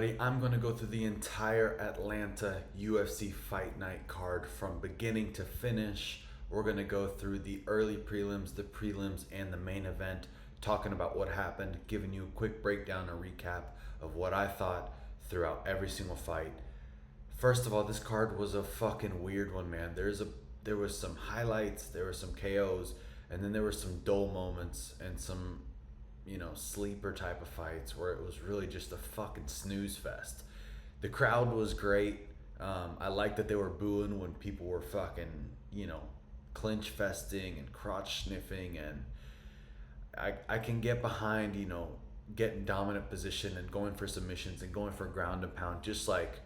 I'm going to go through the entire Atlanta UFC Fight Night card from beginning to finish. We're going to go through the early prelims, the prelims, and the main event, talking about what happened, giving you a quick breakdown and recap of what I thought throughout every single fight. First of all, this card was a fucking weird one, man. There was some highlights, there were some KOs, and then there were some dull moments and some sleeper type of fights where it was really just a fucking snooze fest. The crowd was great. I liked that they were booing when people were fucking, clinch festing and crotch sniffing. And I can get behind, getting dominant position and going for submissions and going for ground and pound, just like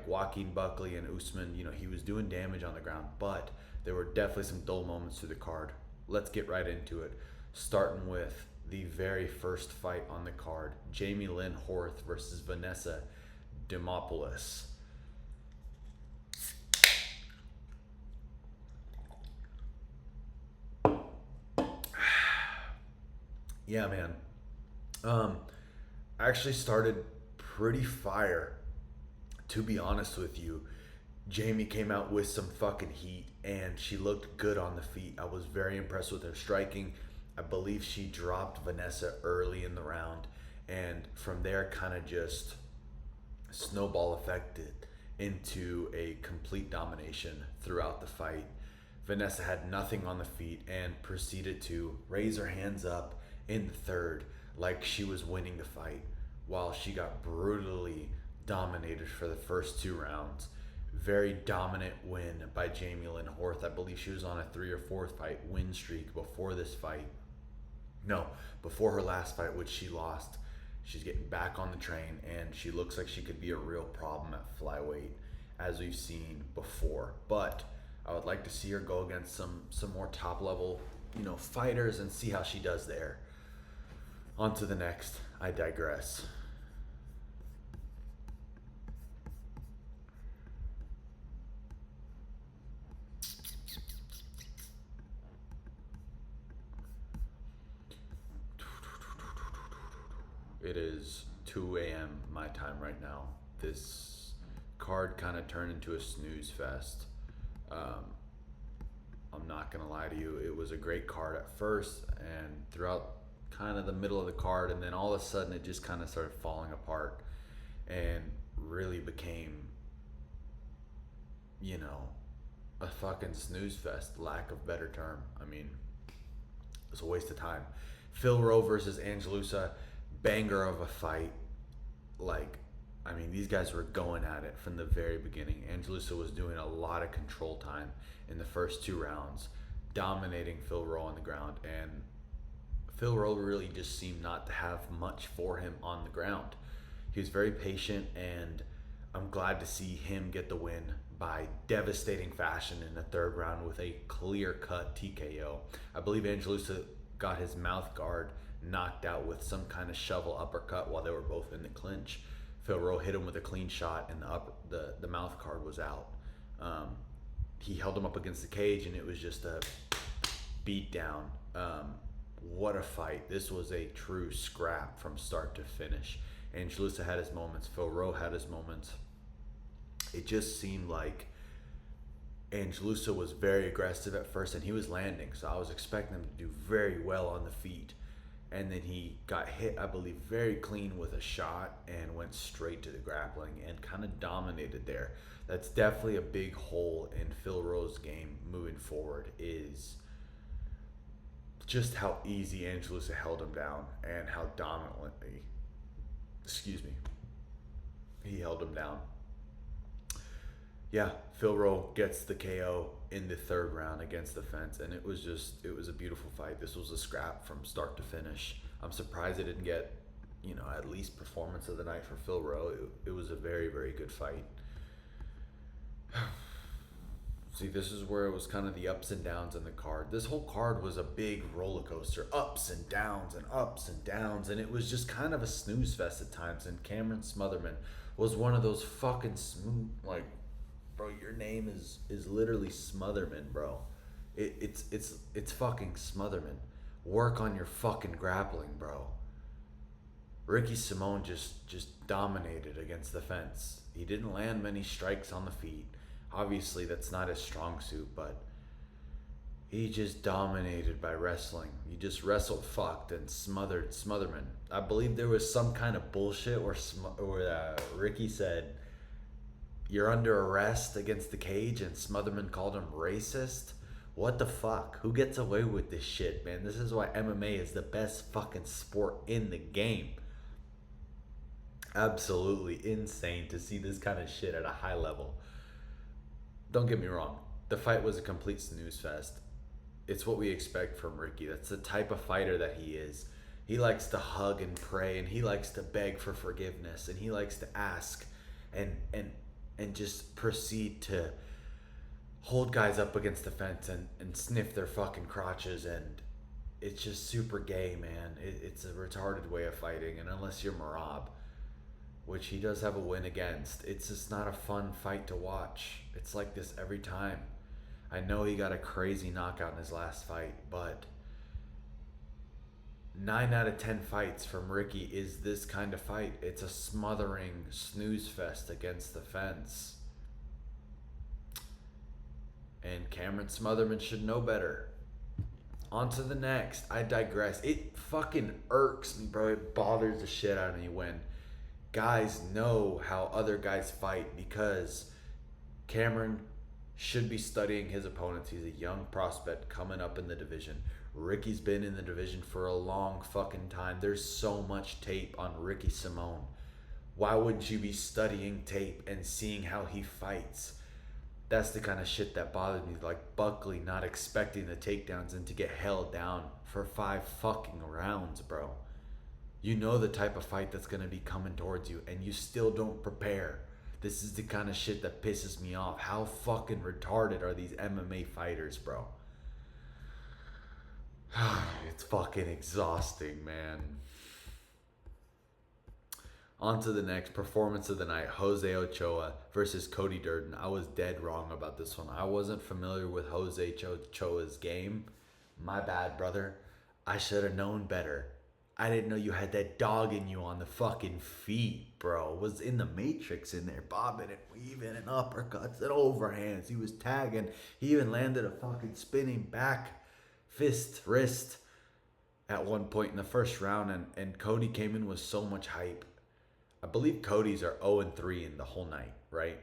Joaquin Buckley and Usman. He was doing damage on the ground, but there were definitely some dull moments through the card. Let's get right into it, starting with the very first fight on the card: Jamie Lynn Horth versus Vanessa Demopoulos. Yeah, man. I actually started pretty fire, to be honest with you. Jamie came out with some fucking heat and she looked good on the feet. I was very impressed with her striking. I believe she dropped Vanessa early in the round, and from there kind of just snowball affected into a complete domination throughout the fight. Vanessa had nothing on the feet and proceeded to raise her hands up in the third like she was winning the fight, while she got brutally dominated for the first two rounds. Very dominant win by Jamie Lynn Horth. I believe she was on a 3 or 4 fight win streak before this fight. No, before her last fight, which she lost. She's getting back on the train, and she looks like she could be a real problem at flyweight, as we've seen before. But I would like to see her go against some more top level, fighters, and see how she does there. On to the next. I digress. It is 2 a.m. my time right now. This card kind of turned into a snooze fest. Um, I'm not gonna lie to you. It was a great card at first, and throughout kind of the middle of the card, and then all of a sudden it just kind of started falling apart, and really became, you know, a fucking snooze fest. Lack of better term. I mean, it's a waste of time. Phil Rowe versus Angelusa, banger of a fight. Like, I mean, these guys were going at it from the very beginning. Angelusa was doing a lot of control time in the first two rounds, dominating Phil Rowe on the ground, and Phil Rowe really just seemed not to have much for him on the ground. He was very patient, and I'm glad to see him get the win by devastating fashion in the third round with a clear-cut TKO. I believe Angelusa got his mouth guard knocked out with some kind of shovel uppercut while they were both in the clinch. Phil Rowe hit him with a clean shot, and the mouth guard was out. He held him up against the cage, and it was just a beat down. What a fight. This was a true scrap from start to finish. Angelusa had his moments. Phil Rowe had his moments. It just seemed like Angelusa was very aggressive at first, and he was landing, so I was expecting him to do very well on the feet. And then he got hit, I believe, very clean with a shot and went straight to the grappling and kind of dominated there. That's definitely a big hole in Phil Rowe's game moving forward, is just how easy Angelusa held him down and how dominantly, he held him down. Yeah, Phil Rowe gets the KO in the third round against the fence, and it was a beautiful fight. This was a scrap from start to finish. I'm surprised it didn't get, at least performance of the night for Phil Rowe. It was a very, very good fight. See, this is where it was kind of the ups and downs in the card. This whole card was a big roller coaster, ups and downs and ups and downs, and it was just kind of a snooze fest at times. And Cameron Smotherman was one of those fucking smooth, like, bro, your name is literally Smotherman, bro. It's fucking Smotherman. Work on your fucking grappling, bro. Ricky Simone just dominated against the fence. He didn't land many strikes on the feet. Obviously, that's not his strong suit, but he just dominated by wrestling. He just wrestled fucked and smothered Smotherman. I believe there was some kind of bullshit where Ricky said, "You're under arrest against the cage," and Smotherman called him racist. What the fuck? Who gets away with this shit, man? This is why MMA is the best fucking sport in the game. Absolutely insane to see this kind of shit at a high level. Don't get me wrong. The fight was a complete snooze fest. It's what we expect from Ricky. That's the type of fighter that he is. He likes to hug and pray, and he likes to beg for forgiveness, and he likes to ask and just proceed to hold guys up against the fence and sniff their fucking crotches, and it's just super gay, man. It's a retarded way of fighting, and unless you're Marab, which he does have a win against, it's just not a fun fight to watch. It's like this every time. I know he got a crazy knockout in his last fight, but 9 out of 10 fights from Ricky is this kind of fight. It's a smothering snooze fest against the fence. And Cameron Smotherman should know better. On to the next. I digress. It fucking irks me, bro. It bothers the shit out of me when guys know how other guys fight, because Cameron should be studying his opponents. He's a young prospect coming up in the division. Ricky's been in the division for a long fucking time. There's so much tape on Ricky Simone. Why wouldn't you be studying tape and seeing how he fights? That's the kind of shit that bothered me. Like Buckley not expecting the takedowns and to get held down for 5 fucking rounds, bro. You know the type of fight that's going to be coming towards you, and you still don't prepare. This is the kind of shit that pisses me off. How fucking retarded are these MMA fighters, bro? It's fucking exhausting, man. On to the next performance of the night. Jose Ochoa versus Cody Durden. I was dead wrong about this one. I wasn't familiar with Jose Ochoa's game. My bad, brother. I should have known better. I didn't know you had that dog in you on the fucking feet, bro. Was in the Matrix in there, bobbing and weaving and uppercuts and overhands. He was tagging. He even landed a fucking spinning back fist, wrist at one point in the first round. And Cody came in with so much hype. I believe Cody's are 0-3 in the whole night, right?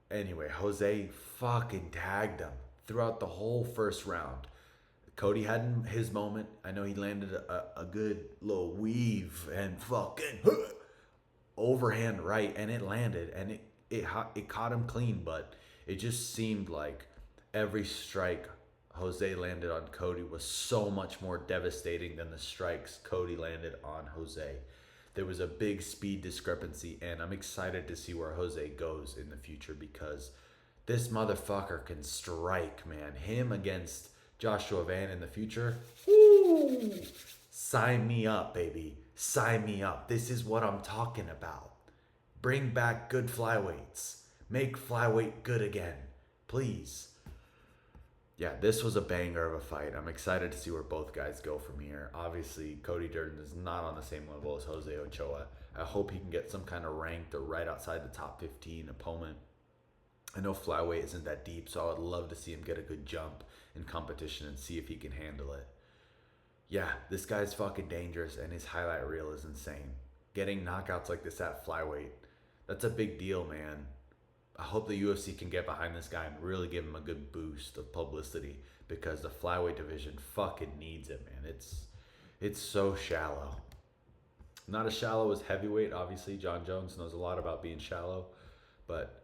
Anyway, Jose fucking tagged him throughout the whole first round. Cody had his moment. I know he landed a good little weave and fucking overhand right, and it landed, and it caught him clean, but it just seemed like every strike Jose landed on Cody was so much more devastating than the strikes Cody landed on Jose. There was a big speed discrepancy, and I'm excited to see where Jose goes in the future, because this motherfucker can strike, man. Him against Joshua Van in the future, woo! Sign me up, baby. Sign me up. This is what I'm talking about. Bring back good flyweights. Make flyweight good again. Please. Yeah, this was a banger of a fight. I'm excited to see where both guys go from here. Obviously, Cody Durden is not on the same level as Jose Ochoa. I hope he can get some kind of ranked or right outside the top 15 opponent. I know flyweight isn't that deep, so I would love to see him get a good jump in competition and see if he can handle it. Yeah, this guy's fucking dangerous, and his highlight reel is insane. Getting knockouts like this at flyweight, that's a big deal, man. I hope the UFC can get behind this guy and really give him a good boost of publicity, because the flyweight division fucking needs it, man. It's so shallow. Not as shallow as heavyweight, obviously. John Jones knows a lot about being shallow, but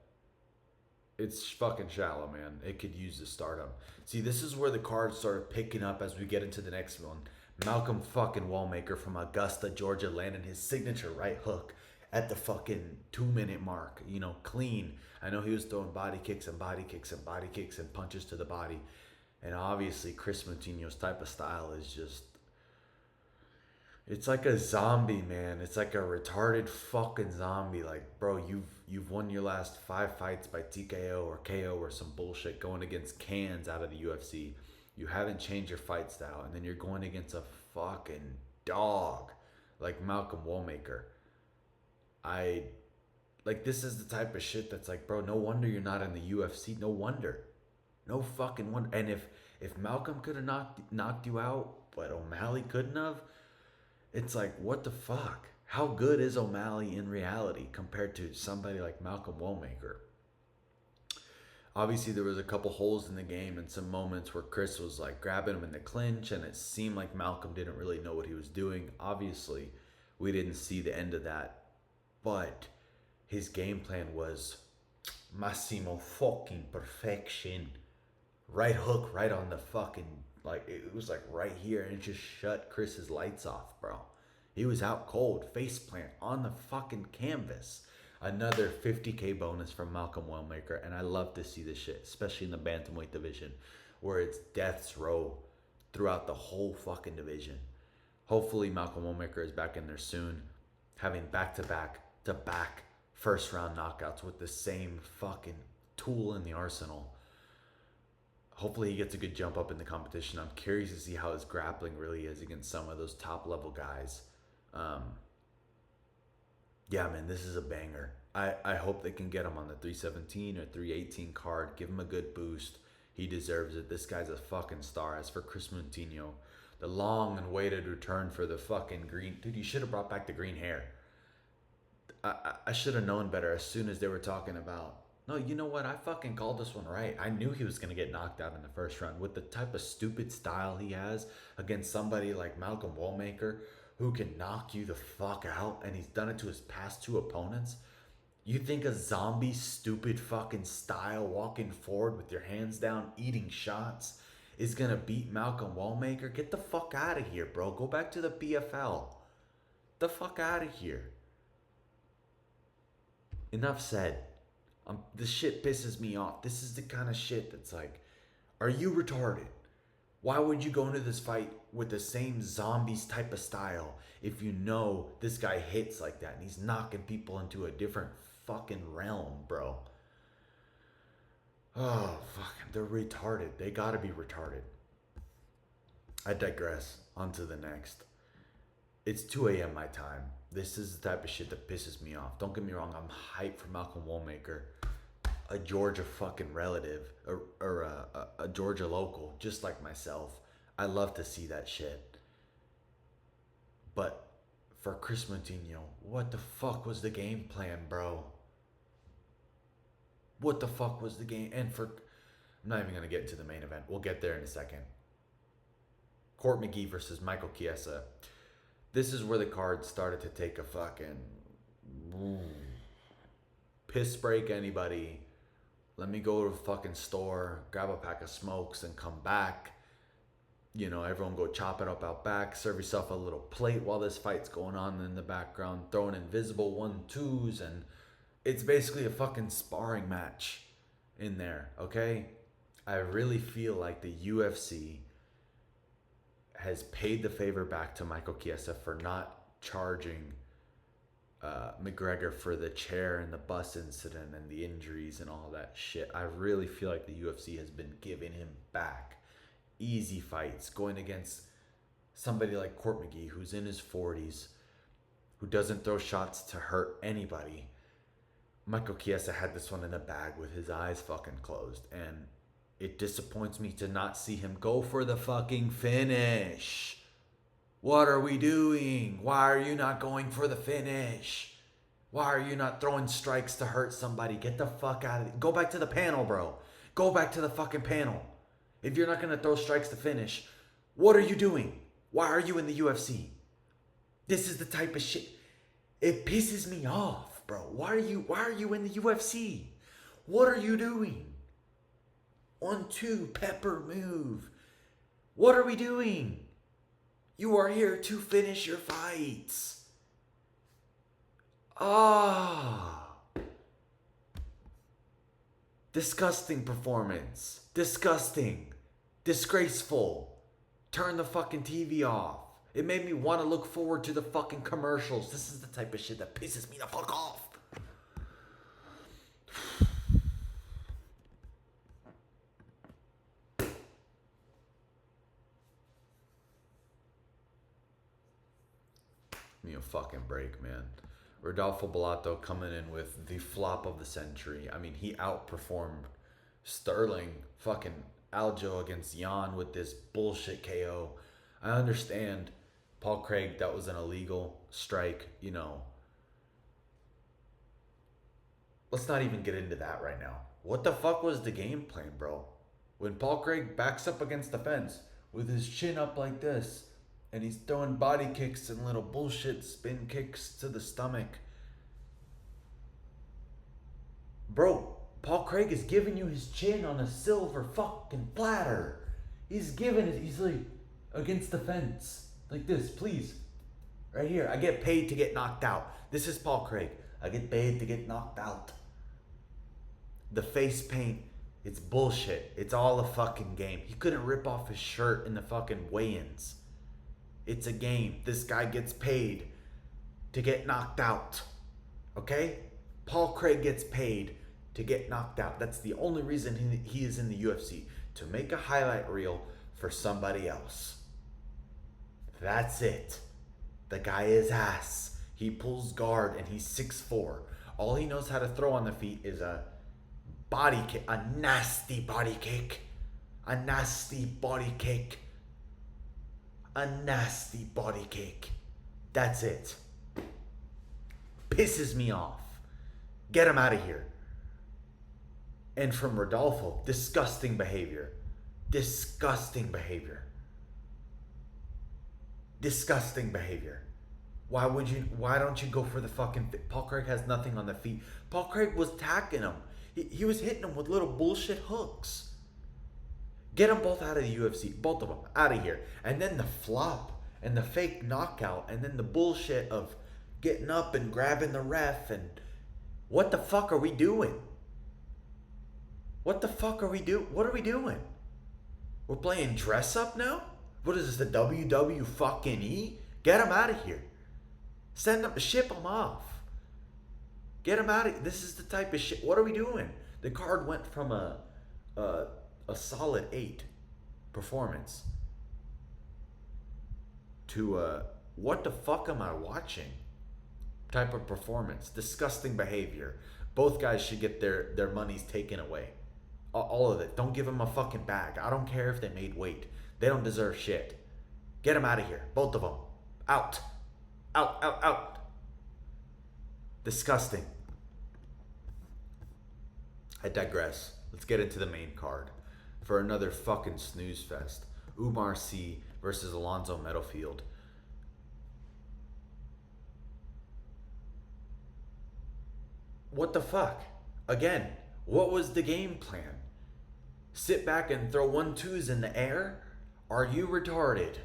it's fucking shallow, man. It could use the stardom. See, this is where the cards started picking up as we get into the next one. Malcolm fucking Wallmaker from Augusta, Georgia, landing his signature right hook at the fucking 2-minute mark. You know, clean. I know he was throwing body kicks and body kicks and body kicks and punches to the body. And obviously, Chris Moutinho's type of style is just... it's like a zombie, man. It's like a retarded fucking zombie. Like, bro, you've won your last 5 fights by TKO or KO or some bullshit going against cans out of the UFC. You haven't changed your fight style, and then you're going against a fucking dog like Malcolm Womaker. I like this is the type of shit that's like, bro, no wonder you're not in the UFC. No wonder. No fucking wonder. And if Malcolm could have knocked you out, but O'Malley couldn't have, it's like, what the fuck? How good is O'Malley in reality compared to somebody like Malcolm Womaker? Obviously, there was a couple holes in the game and some moments where Chris was like grabbing him in the clinch, and it seemed like Malcolm didn't really know what he was doing. Obviously, we didn't see the end of that, but his game plan was Massimo fucking perfection. Right hook, right on the fucking, like, it was like right here, and it just shut Chris's lights off, bro. He was out cold, face plant on the fucking canvas. Another 50K bonus from Malcolm Wellmaker, and I love to see this shit, especially in the bantamweight division, where it's death's row throughout the whole fucking division. Hopefully Malcolm Wellmaker is back in there soon, having back-to-back first round knockouts with the same fucking tool in the arsenal. Hopefully he gets a good jump up in the competition. I'm curious to see how his grappling really is against some of those top level guys. Yeah, man, this is a banger. I hope they can get him on the 317 or 318 card. Give him a good boost. He deserves it. This guy's a fucking star. As for Chris Moutinho, the long and waited return for the fucking green. Dude, you should have brought back the green hair. I should have known better as soon as they were talking about. No, you know what? I fucking called this one right. I knew he was going to get knocked out in the first round with the type of stupid style he has against somebody like Malcolm Womaker, who can knock you the fuck out, and he's done it to his past two opponents. You think a zombie stupid fucking style walking forward with your hands down eating shots is gonna beat Malcolm Womaker? Get the fuck out of here, bro. Go back to the PFL. The fuck out of here. Enough said. This shit pisses me off. This is the kind of shit that's like, are you retarded? Why would you go into this fight with the same zombies type of style if you know this guy hits like that and he's knocking people into a different fucking realm, bro? Oh, fucking, they're retarded. They gotta be retarded. I digress. On to the next. It's 2 a.m. my time. This is the type of shit that pisses me off. Don't get me wrong, I'm hyped for Malcolm Womaker, a Georgia fucking relative, or a Georgia local, just like myself. I love to see that shit. But for Chris Moutinho, what the fuck was the game plan, bro? What the fuck was the game? And for, I'm not even going to get into the main event. We'll get there in a second. Court McGee versus Michael Chiesa. This is where the card started to take a fucking piss break anybody. Let me go to the fucking store, grab a pack of smokes, and come back. You know, everyone go chop it up out back. Serve yourself a little plate while this fight's going on in the background. Throwing invisible 1-2s, and it's basically a fucking sparring match in there, okay? I really feel like the UFC has paid the favor back to Michael Chiesa for not charging McGregor for the chair and the bus incident and the injuries and all that shit. I really feel like the UFC has been giving him back easy fights, going against somebody like Court McGee, who's in his 40s, who doesn't throw shots to hurt anybody. Michael Chiesa had this one in the bag with his eyes fucking closed, and it disappoints me to not see him go for the fucking finish. What are we doing? Why are you not going for the finish? Why are you not throwing strikes to hurt somebody? Get the fuck out of it. Go back to the panel, bro. Go back to the fucking panel. If you're not going to throw strikes to finish, what are you doing? Why are you in the UFC? This is the type of shit. It pisses me off, bro. Why are you in the UFC? What are you doing? 1-2 pepper move. What are we doing? You are here to finish your fights. Disgusting performance. Disgusting. Disgraceful. Turn the fucking TV off. It made me want to look forward to the fucking commercials. This is the type of shit that pisses me the fuck off. Give me a fucking break, man. Rodolfo Bellato coming in with the flop of the century. I mean, he outperformed Sterling, fucking Aljo against Jan with this bullshit KO. I understand Paul Craig, that was an illegal strike, you know. Let's not even get into that right now. What the fuck was the game plan, bro? When Paul Craig backs up against the fence with his chin up like this, and he's throwing body kicks and little bullshit spin kicks to the stomach. Bro, Paul Craig is giving you his chin on a silver fucking platter. He's giving it, he's like, against the fence. Like this, please. Right here. I get paid to get knocked out. This is Paul Craig. I get paid to get knocked out. The face paint, it's bullshit. It's all a fucking game. He couldn't rip off his shirt in the fucking weigh-ins. It's a game. This guy gets paid to get knocked out. Okay? Paul Craig gets paid to get knocked out. That's the only reason he is in the UFC. To make a highlight reel for somebody else. That's it. The guy is ass. He pulls guard and he's 6'4". All he knows how to throw on the feet is a body kick. A nasty body kick. A nasty body kick. A nasty body kick. That's it. Pisses me off. Get him out of here. And from Rodolfo, disgusting behavior. Disgusting behavior. Disgusting behavior. Why don't you go for the fucking... Paul Craig has nothing on the feet. Paul Craig was tacking him. He was hitting him with little bullshit hooks. Get them both out of the UFC. Both of them. Out of here. And then the flop and the fake knockout and then the bullshit of getting up and grabbing the ref and... What the fuck are we doing? What the fuck are we doing? What are we doing? We're playing dress up now? What is this, the WW fucking E? Get him out of here. Send him, ship him off. Get him out of... This is the type of shit... What are we doing? The card went from a solid 8 performance to a what the fuck am I watching type of performance. Disgusting behavior. Both guys should get their monies taken away. All of it. Don't give them a fucking bag. I don't care if they made weight. They don't deserve shit. Get them out of here. Both of them. Out. Out, out, out. Disgusting. I digress. Let's get into the main card for another fucking snooze fest. Umar C versus Alonzo Meadowfield. What the fuck? Again, what was the game plan? Sit back and throw 1-2s in the air? Are you retarded?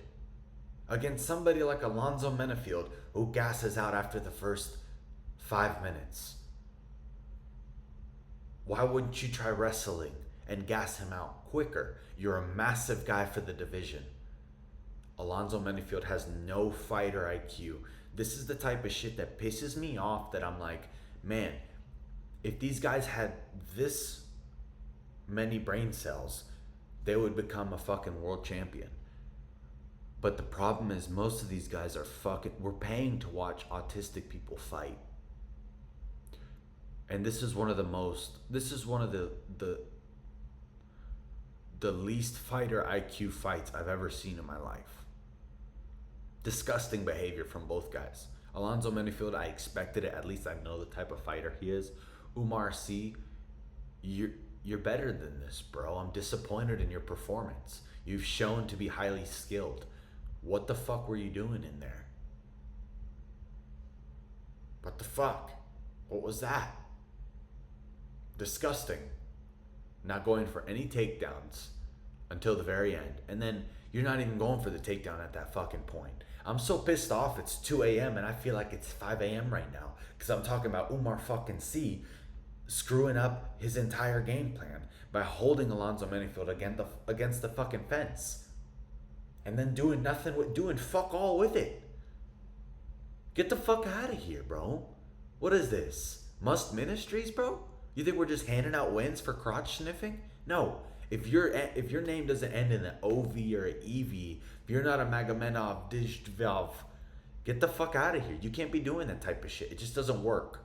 Against somebody like Alonzo Meadowfield who gasses out after the first 5 minutes. Why wouldn't you try wrestling and gas him out quicker? You're a massive guy for the division. Alonzo Meadowfield has no fighter IQ. This is the type of shit that pisses me off, that I'm like, man, if these guys had this many brain cells, they would become a fucking world champion. But the problem is most of these guys are fucking... We're paying to watch autistic people fight. And this is one of the most... This is one of the least fighter IQ fights I've ever seen in my life. Disgusting behavior from both guys. Alonzo Meadowfield, I expected it. At least I know the type of fighter he is. Umar C, you're better than this, bro. I'm disappointed in your performance. You've shown to be highly skilled. What the fuck were you doing in there? What the fuck? What was that? Disgusting. Not going for any takedowns until the very end. And then you're not even going for the takedown at that fucking point. I'm so pissed off it's 2 a.m. and I feel like it's 5 a.m. right now. Because I'm talking about Umar fucking C screwing up his entire game plan by holding Alonzo Meadowfield against the fucking fence. And then doing nothing with... Doing fuck all with it. Get the fuck out of here, bro. What is this? Must Ministries, bro? You think we're just handing out wins for crotch sniffing? No. If your name doesn't end in an OV or an EV, if you're not a Magomedov Dishdvalv, Get the fuck out of here. You can't be doing that type of shit. It just doesn't work.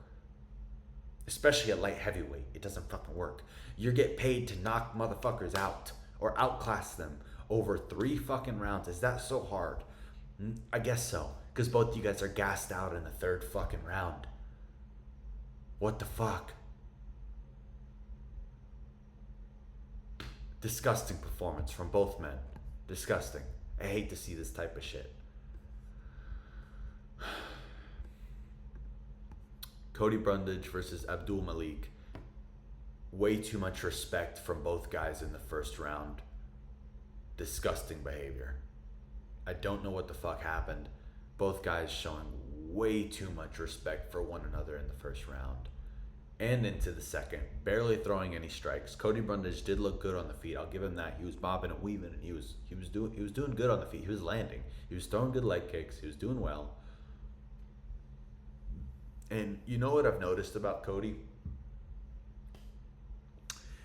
Especially at light heavyweight. It doesn't fucking work. You get paid to knock motherfuckers out or outclass them over 3 fucking rounds. Is that so hard? I guess so. Because both you guys are gassed out in the 3rd fucking round. What the fuck? Disgusting performance from both men. Disgusting. I hate to see this type of shit. Cody Brundage versus Abdul Malik. Way too much respect from both guys in the 1st round. Disgusting behavior. I don't know what the fuck happened. Both guys showing way too much respect for one another in the 1st round. And into the 2nd. Barely throwing any strikes. Cody Brundage did look good on the feet. I'll give him that. He was bobbing and weaving, and he was doing good on the feet. He was landing. He was throwing good leg kicks. He was doing well. And you know what I've noticed about Cody?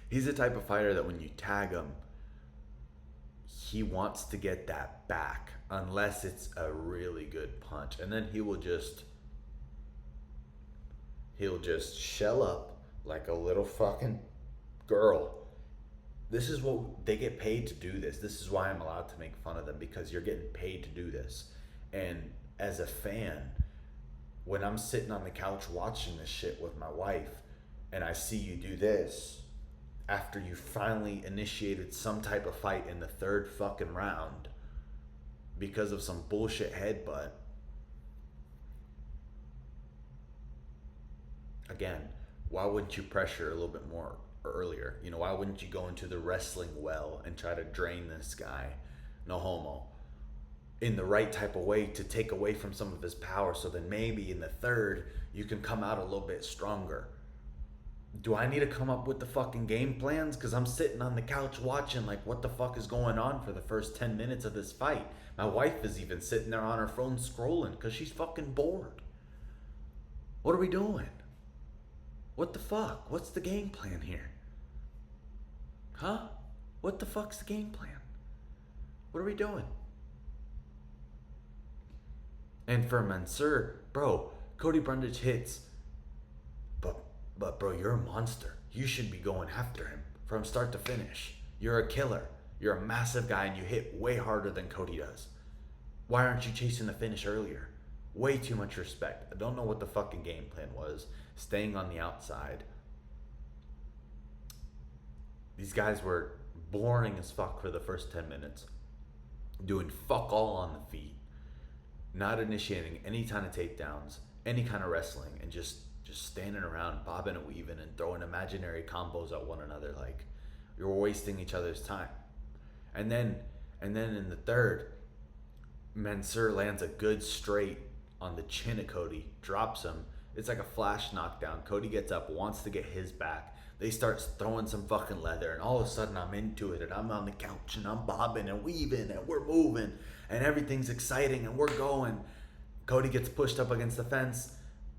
He's the type of fighter that when you tag him, he wants to get that back unless it's a really good punch. And then he'll just shell up like a little fucking girl. This is what they get paid to do this. This is why I'm allowed to make fun of them, because you're getting paid to do this. And as a fan, when I'm sitting on the couch watching this shit with my wife and I see you do this after you finally initiated some type of fight in the 3rd fucking round because of some bullshit headbutt, again, why wouldn't you pressure a little bit more earlier? You know, why wouldn't you go into the wrestling well and try to drain this guy, no homo, in the right type of way to take away from some of his power, so then maybe in the 3rd you can come out a little bit stronger? Do I need to come up with the fucking game plans? Because I'm sitting on the couch watching like what the fuck is going on for the first 10 minutes of this fight. My wife is even sitting there on her phone scrolling because she's fucking bored. What are we doing? What the fuck? What's the game plan here? Huh? What the fuck's the game plan? What are we doing? And for Mansour, bro, Cody Brundage hits. But bro, you're a monster. You should be going after him from start to finish. You're a killer. You're a massive guy and you hit way harder than Cody does. Why aren't you chasing the finish earlier? Way too much respect. I don't know what the fucking game plan was. Staying on the outside. These guys were boring as fuck for the first 10 minutes. Doing fuck all on the feet. Not initiating any kind of takedowns, any kind of wrestling, and just standing around, bobbing and weaving and throwing imaginary combos at one another like you're wasting each other's time. And then in the 3rd, Mansour lands a good straight on the chin of Cody, drops him. It's like a flash knockdown. Cody gets up, wants to get his back. They start throwing some fucking leather, and all of a sudden I'm into it, and I'm on the couch, and I'm bobbing and weaving, and we're moving, and everything's exciting, and we're going. Cody gets pushed up against the fence.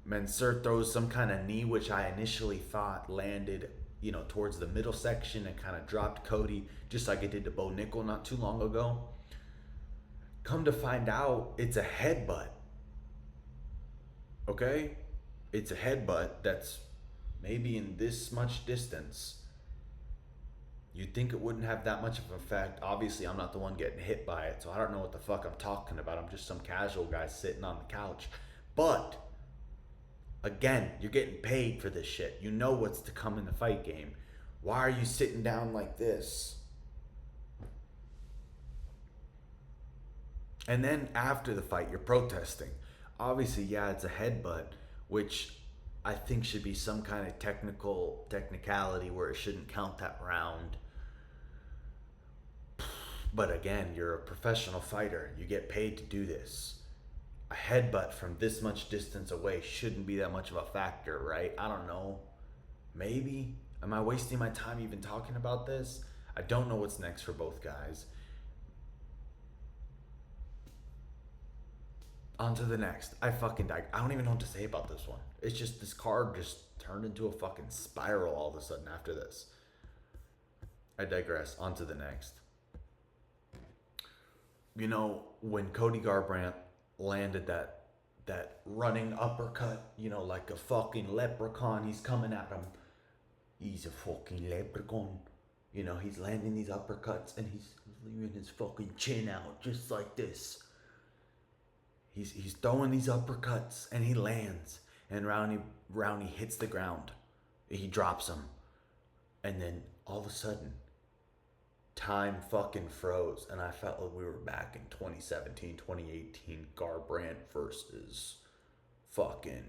Mansour throws some kind of knee, which I initially thought landed, towards the middle section and kind of dropped Cody, just like it did to Bo Nickel not too long ago. Come to find out, it's a headbutt. Okay? It's a headbutt that's maybe in this much distance. You'd think it wouldn't have that much of an effect. Obviously, I'm not the one getting hit by it, so I don't know what the fuck I'm talking about. I'm just some casual guy sitting on the couch. But again, you're getting paid for this shit. You know what's to come in the fight game. Why are you sitting down like this? And then after the fight, you're protesting. Obviously, yeah, it's a headbutt, which I think should be some kind of technicality where it shouldn't count that round. But again, you're a professional fighter. You get paid to do this. A headbutt from this much distance away shouldn't be that much of a factor, right? I don't know. Maybe. Am I wasting my time even talking about this? I don't know what's next for both guys. On to the next. I don't even know what to say about this one. It's just this card just turned into a fucking spiral all of a sudden after this. I digress. On to the next. When Cody Garbrandt landed that that running uppercut, you know, like a fucking leprechaun. He's coming at him. He's a fucking leprechaun. You know, he's landing these uppercuts and he's leaving his fucking chin out just like this. He's throwing these uppercuts and he lands and Rowney hits the ground. He drops him. And then all of a sudden, time fucking froze and I felt like we were back in 2017, 2018 Garbrandt versus fucking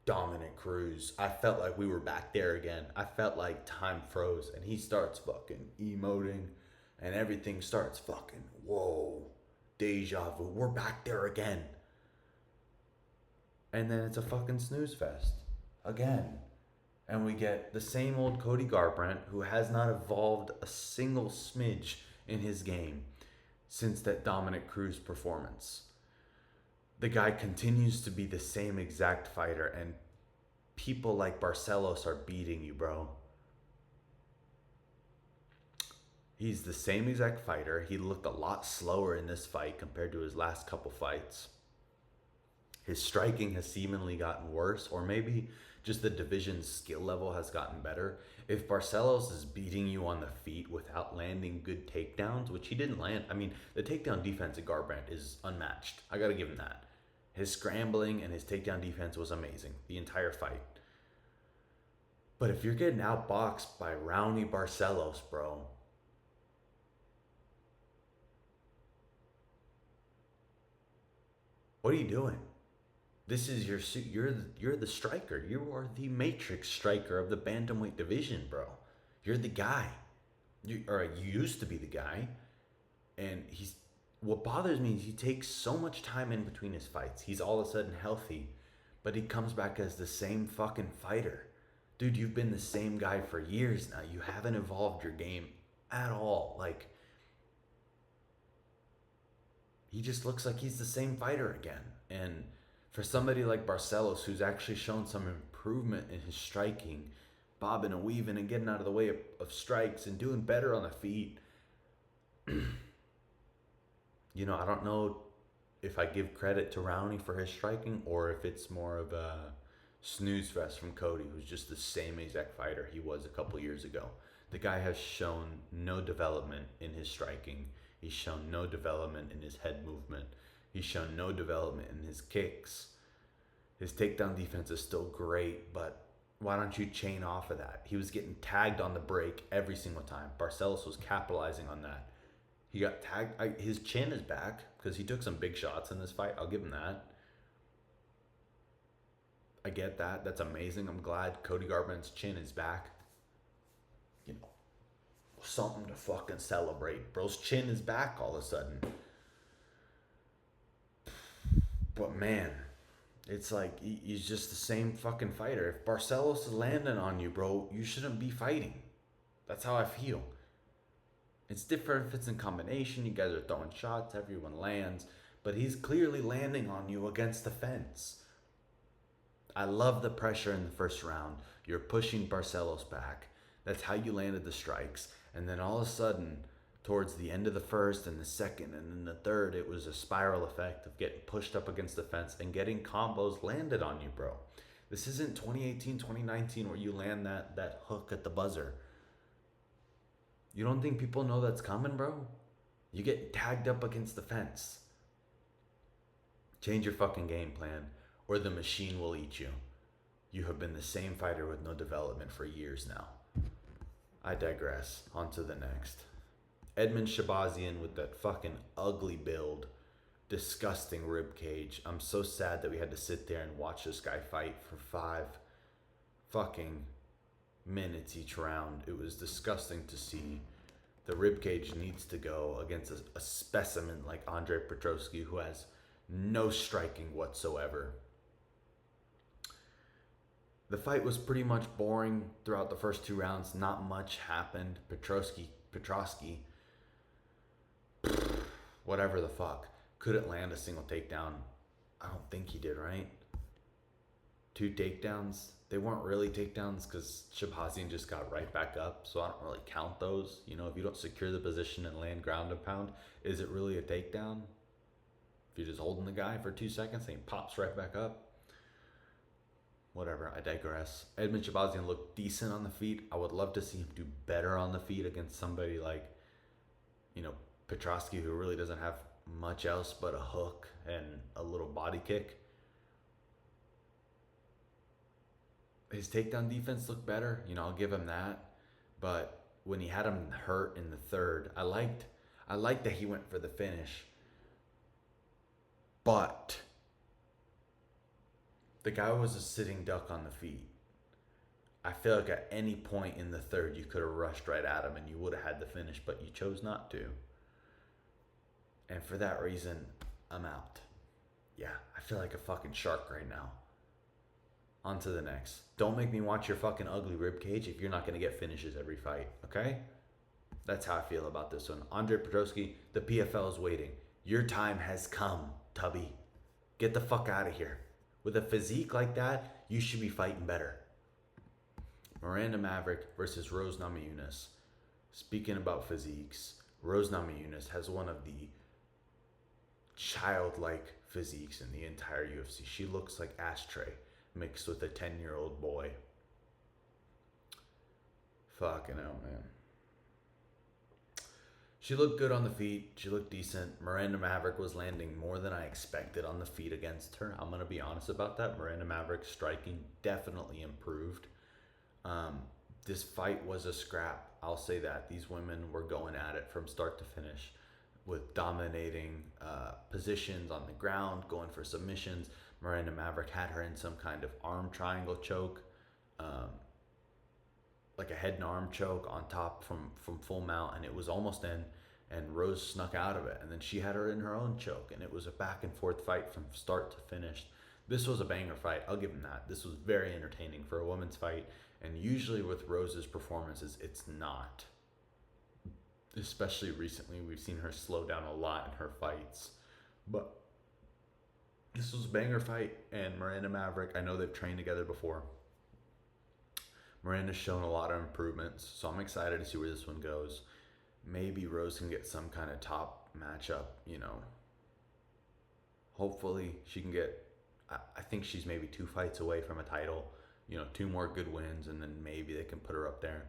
Dominic Cruz. I felt like we were back there again. I felt like time froze and he starts fucking emoting and everything starts fucking, whoa, deja vu. We're back there again. And then it's a fucking snooze fest again. And we get the same old Cody Garbrandt who has not evolved a single smidge in his game since that Dominic Cruz performance. The guy continues to be the same exact fighter, and people like Barcelos are beating you, bro. He's the same exact fighter. He looked a lot slower in this fight compared to his last couple fights. His striking has seemingly gotten worse, or maybe just the division's skill level has gotten better. If Barcelos is beating you on the feet without landing good takedowns, which he didn't land. I mean, the takedown defense at Garbrandt is unmatched. I gotta give him that. His scrambling and his takedown defense was amazing the entire fight. But if you're getting outboxed by Rowney Barcelos, bro, what are you doing? This is your suit. You're the striker. You are the matrix striker of the bantamweight division, bro. You're the guy. You used to be the guy, and he's. What bothers me is he takes so much time in between his fights. He's all of a sudden healthy, but he comes back as the same fucking fighter. Dude, you've been the same guy for years now. You haven't evolved your game at all. Like, he just looks like he's the same fighter again. And for somebody like Barcelos, who's actually shown some improvement in his striking, bobbing and weaving and getting out of the way of strikes and doing better on the feet, you know, I don't know if I give credit to Rowney for his striking or if it's more of a snooze fest from Cody, who's just the same exact fighter he was a couple years ago. The guy has shown no development in his striking. He's shown no development in his head movement. He's shown no development in his kicks. His takedown defense is still great, but why don't you chain off of that? He was getting tagged on the break every single time. Barcelos was capitalizing on that. He got tagged. His chin is back because he took some big shots in this fight. I'll give him that. I get that. That's amazing. I'm glad Cody Garbrandt's chin is back. You know, something to fucking celebrate. Bro's chin is back all of a sudden. But man, it's like he's just the same fucking fighter. If Barcelos is landing on you, bro, you shouldn't be fighting. That's how I feel. It's different if it's in combination. You guys are throwing shots. Everyone lands. But he's clearly landing on you against the fence. I love the pressure in the first round. You're pushing Barcelos back. That's how you landed the strikes. And then all of a sudden, towards the end of the first and the second and then the third, it was a spiral effect of getting pushed up against the fence and getting combos landed on you, bro. This isn't 2018, 2019 where you land that hook at the buzzer. You don't think people know that's coming, bro? You get tagged up against the fence. Change your fucking game plan or the machine will eat you. You have been the same fighter with no development for years now. I digress. On to the next. Edmund Shabazian with that fucking ugly build. Disgusting rib cage. I'm so sad that we had to sit there and watch this guy fight for 5 fucking minutes each round. It was disgusting to see. The rib cage needs to go against a specimen like Andre Petroski, who has no striking whatsoever. The fight was pretty much boring throughout the first 2 rounds. Not much happened. Petroski, whatever the fuck, couldn't land a single takedown. I don't think he did, right? 2 takedowns. They weren't really takedowns because Shabazian just got right back up, so I don't really count those. You know, if you don't secure the position and land ground and pound, is it really a takedown? If you're just holding the guy for 2 seconds and he pops right back up, whatever, I digress. Edmund Shabazian looked decent on the feet. I would love to see him do better on the feet against somebody like, Petrosky, who really doesn't have much else but a hook and a little body kick. His takedown defense looked better. I'll give him that. But when he had him hurt in the third, I liked that he went for the finish. But the guy was a sitting duck on the feet. I feel like at any point in the third, you could have rushed right at him and you would have had the finish, but you chose not to. And for that reason, I'm out. Yeah, I feel like a fucking shark right now. On to the next. Don't make me watch your fucking ugly ribcage if you're not going to get finishes every fight, okay? That's how I feel about this one. Andre Petrosky, the PFL is waiting. Your time has come, Tubby. Get the fuck out of here. With a physique like that, you should be fighting better. Miranda Maverick versus Rose Namajunas. Speaking about physiques, Rose Namajunas has one of the childlike physiques in the entire UFC. She looks like Ashtray mixed with a 10-year-old boy. Fucking hell, man. She looked good on the feet. She looked decent. Miranda Maverick was landing more than I expected on the feet against her. I'm going to be honest about that. Miranda Maverick's striking definitely improved. This fight was a scrap. I'll say that. These women were going at it from start to finish with dominating positions on the ground, going for submissions. Miranda Maverick had her in some kind of arm triangle choke, like a head and arm choke on top from full mount, and it was almost in, and Rose snuck out of it, and then she had her in her own choke, and it was a back and forth fight from start to finish. This was a banger fight. I'll give them that. This was very entertaining for a women's fight, and usually with Rose's performances, it's not. Especially recently, we've seen her slow down a lot in her fights. But this was a banger fight, and Miranda Maverick, I know they've trained together before. Miranda's shown a lot of improvements, so I'm excited to see where this one goes. Maybe Rose can get some kind of top matchup, Hopefully she can get, I think she's maybe 2 fights away from a title, 2 more good wins, and then maybe they can put her up there.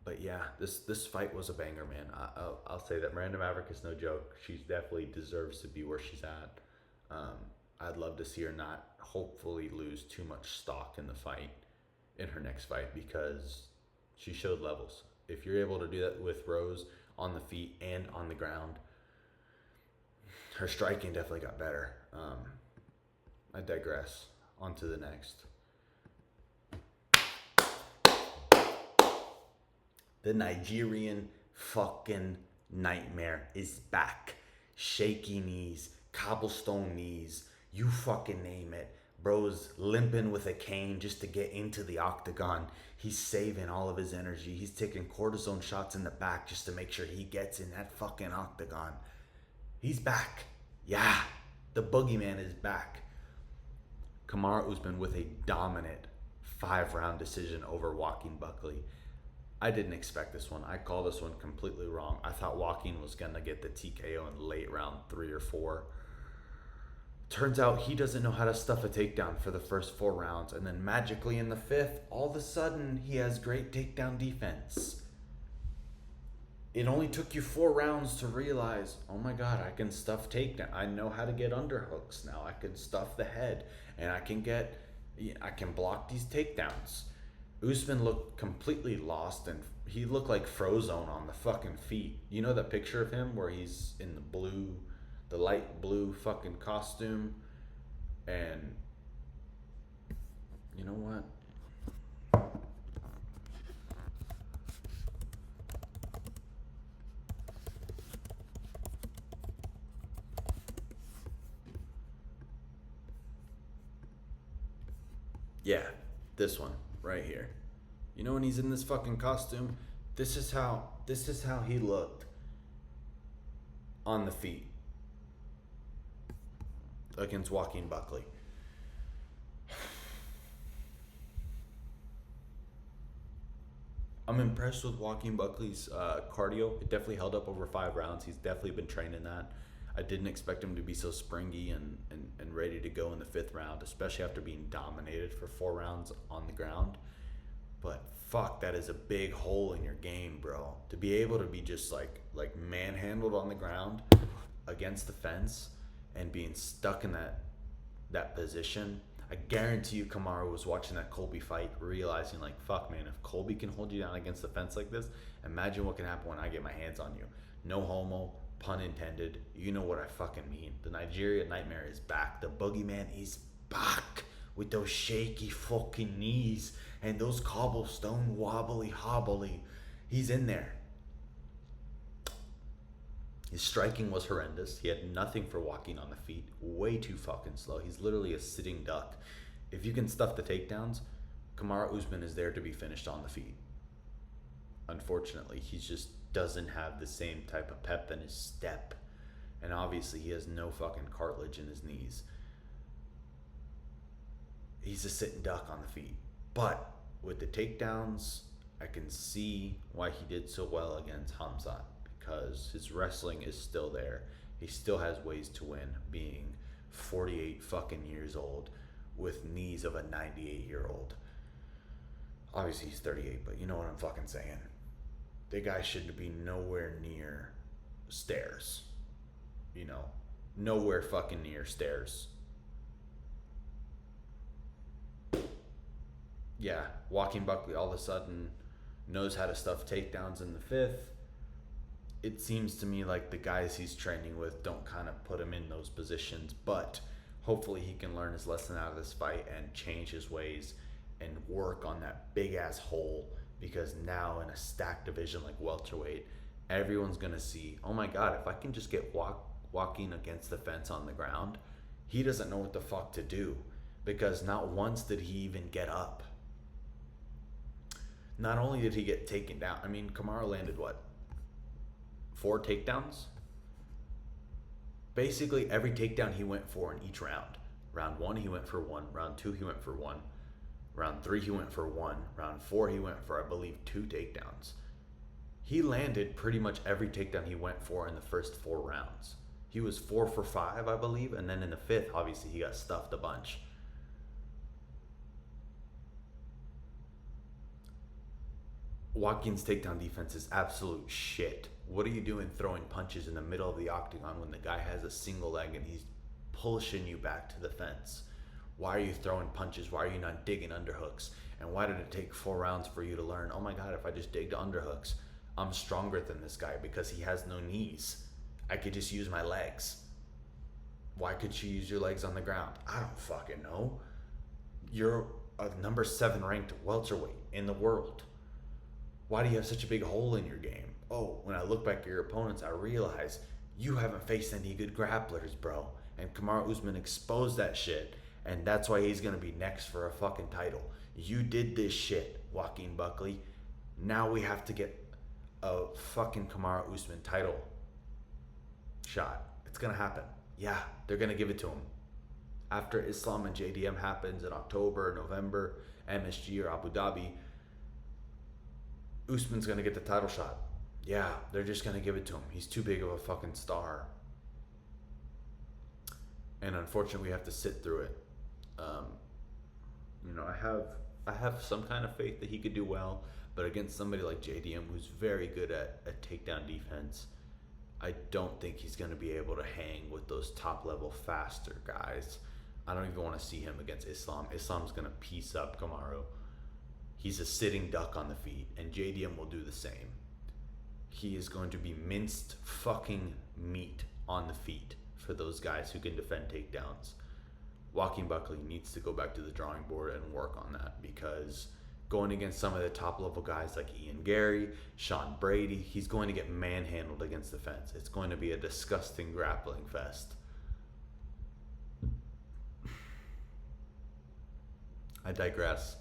But yeah, this fight was a banger, man. I'll say that Miranda Maverick is no joke. She definitely deserves to be where she's at. I'd love to see her not hopefully lose too much stock in the fight, in her next fight, because she showed levels. If you're able to do that with Rose on the feet and on the ground, her striking definitely got better. I digress. On to the next. The Nigerian fucking nightmare is back. Shaky knees, cobblestone knees, you fucking name it. Bro's limping with a cane just to get into the octagon. He's saving all of his energy. He's taking cortisone shots in the back just to make sure he gets in that fucking octagon. He's back. Yeah, the boogeyman is back. Kamaru Usman with a dominant 5-round decision over Joaquin Buckley. I didn't expect this one. I call this one completely wrong. I thought Joaquin was going to get the TKO in late round 3 or 4. Turns out he doesn't know how to stuff a takedown for the first 4 rounds. And then magically in the 5th, all of a sudden, he has great takedown defense. It only took you 4 rounds to realize, oh my God, I can stuff takedown. I know how to get underhooks now. I can stuff the head. And I can block these takedowns. Usman looked completely lost, and he looked like Frozone on the fucking feet. You know that picture of him where he's in the light blue fucking costume? And you know what? Yeah, this one right here. You know when he's in this fucking costume? This is how he looked on the feet against Joaquin Buckley. I'm impressed with Joaquin Buckley's cardio. It definitely held up over 5 rounds. He's definitely been training that. I didn't expect him to be so springy and ready to go in the 5th round, especially after being dominated for 4 rounds on the ground. But fuck, that is a big hole in your game, bro. To be able to be just like manhandled on the ground against the fence and being stuck in that position. I guarantee you Kamaru was watching that Colby fight realizing like, fuck man, if Colby can hold you down against the fence like this, imagine what can happen when I get my hands on you. No homo, pun intended. You know what I fucking mean. The Nigerian Nightmare is back. The Boogeyman is back with those shaky fucking knees and those cobblestone wobbly hobbly. He's in there. His striking was horrendous. He had nothing for walking on the feet. Way too fucking slow. He's literally a sitting duck. If you can stuff the takedowns, Kamaru Usman is there to be finished on the feet. Unfortunately, he just doesn't have the same type of pep in his step. And obviously, he has no fucking cartilage in his knees. He's a sitting duck on the feet. But with the takedowns, I can see why he did so well against Hamzat. Because his wrestling is still there. He still has ways to win, being 48 fucking years old with knees of a 98-year-old. Obviously he's 38, but you know what I'm fucking saying. The guy should be nowhere near stairs. You know, nowhere fucking near stairs. Yeah, Joaquin Buckley all of a sudden knows how to stuff takedowns in the 5th. It seems to me like the guys he's training with don't kind of put him in those positions, but hopefully he can learn his lesson out of this fight and change his ways and work on that big ass hole, because now in a stacked division like welterweight, everyone's gonna see, oh my god, if I can just get walking against the fence on the ground, he doesn't know what the fuck to do, because not once did he even get up. Not only did he get taken down, I mean, Kamaru landed what? 4 takedowns? Basically every takedown he went for in each round. Round 1 he went for 1. Round 2 he went for 1. Round 3 he went for 1. Round 4 he went for, I believe, 2 takedowns. He landed pretty much every takedown he went for in the first 4 rounds. He was 4 for 5, I believe, and then in the 5th, obviously he got stuffed a bunch. Joaquin's takedown defense is absolute shit. What are you doing throwing punches in the middle of the octagon when the guy has a single leg and he's pushing you back to the fence? Why are you throwing punches? Why are you not digging underhooks? And why did it take 4 rounds for you to learn, oh my god, if I just digged underhooks, I'm stronger than this guy because he has no knees. I could just use my legs. Why could you use your legs on the ground? I don't fucking know. You're a number 7 ranked welterweight in the world. Why do you have such a big hole in your game? Oh, when I look back at your opponents, I realize you haven't faced any good grapplers, bro. And Kamaru Usman exposed that shit, and that's why he's gonna be next for a fucking title. You did this shit, Joaquin Buckley. Now we have to get a fucking Kamaru Usman title shot. It's gonna happen. Yeah, they're gonna give it to him. After Islam and JDM happens in October, November, MSG or Abu Dhabi, Usman's gonna get the title shot. Yeah, they're just gonna give it to him. He's too big of a fucking star. And unfortunately, we have to sit through it. You know, I have some kind of faith that he could do well, but against somebody like JDM, who's very good at takedown defense, I don't think he's gonna be able to hang with those top level faster guys. I don't even want to see him against Islam. Islam's gonna piece up Kamaru. He's a sitting duck on the feet, and JDM will do the same. He is going to be minced fucking meat on the feet for those guys who can defend takedowns. Joaquin Buckley needs to go back to the drawing board and work on that, because going against some of the top level guys like Ian Gary, Sean Brady, he's going to get manhandled against the fence. It's going to be a disgusting grappling fest. I digress.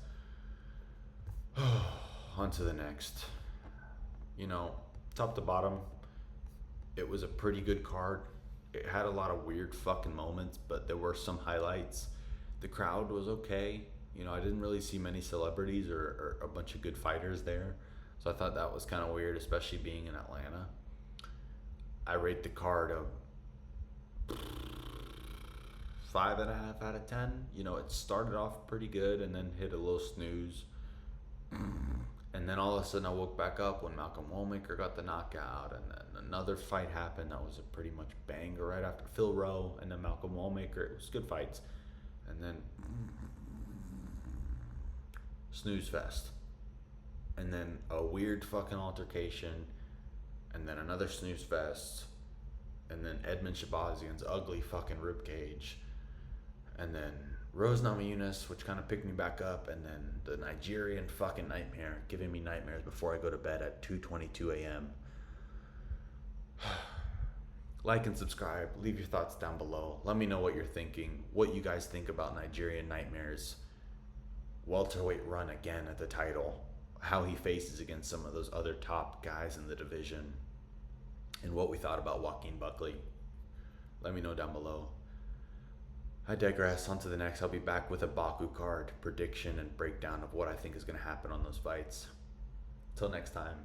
On to the next. You know, top to bottom, it was a pretty good card. It had a lot of weird fucking moments, but there were some highlights. The crowd was okay. You know, I didn't really see many celebrities or a bunch of good fighters there. So I thought that was kind of weird, especially being in Atlanta. I rate the card 5.5 out of 10. You know, it started off pretty good and then hit a little snooze. And then all of a sudden I woke back up when Malcolm Womaker got the knockout, and then another fight happened that was a pretty much banger right after Phil Rowe and then Malcolm Womaker. It was good fights. And then snooze fest. And then a weird fucking altercation, and then another snooze fest, and then Edmund Shabazian's ugly fucking ribcage, and then Rose Namajunas, which kind of picked me back up, and then the Nigerian fucking nightmare, giving me nightmares before I go to bed at 2:22 a.m. Like and subscribe. Leave your thoughts down below. Let me know what you're thinking, what you guys think about Nigerian nightmares. Welterweight run again at the title, how he faces against some of those other top guys in the division, and what we thought about Joaquin Buckley. Let me know down below. I digress. On to the next. I'll be back with a Baku card prediction and breakdown of what I think is going to happen on those fights. Till next time.